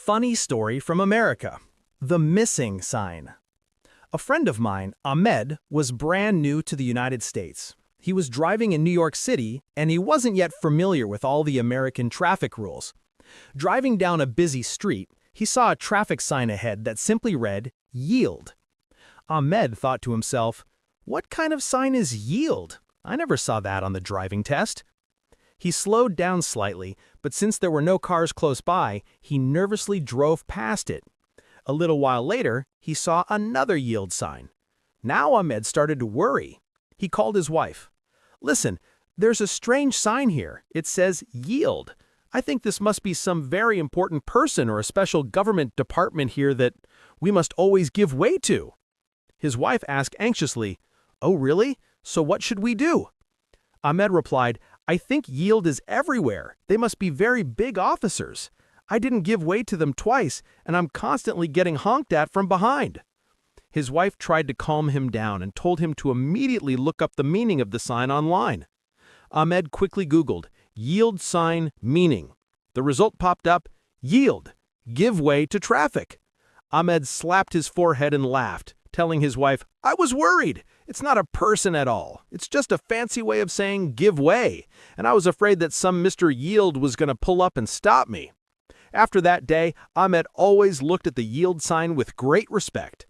Funny story from America. The missing sign. A friend of mine, Ahmed, was brand new to the United States. He was driving in New York City, and he wasn't yet familiar with all the American traffic rules. Driving down a busy street, he saw a traffic sign ahead that simply read, "Yield." Ahmed thought to himself, "What kind of sign is yield? I never saw that on the driving test." He slowed down slightly, but since there were no cars close by, he nervously drove past it. A little while later, he saw another yield sign. Now Ahmed started to worry. He called his wife. "Listen, there's a strange sign here. It says yield. I think this must be some very important person or a special government department here that we must always give way to." His wife asked anxiously, "Oh, really? So what should we do?" Ahmed replied, "I think yield is everywhere. They must be very big officers. I didn't give way to them twice, and I'm constantly getting honked at from behind." His wife tried to calm him down and told him to immediately look up the meaning of the sign online. Ahmed quickly Googled, "yield sign meaning." The result popped up, "Yield, give way to traffic." Ahmed slapped his forehead and laughed, telling his wife, "I was worried. It's not a person at all. It's just a fancy way of saying give way, and I was afraid that some Mr. Yield was going to pull up and stop me." After that day, Ahmed always looked at the yield sign with great respect.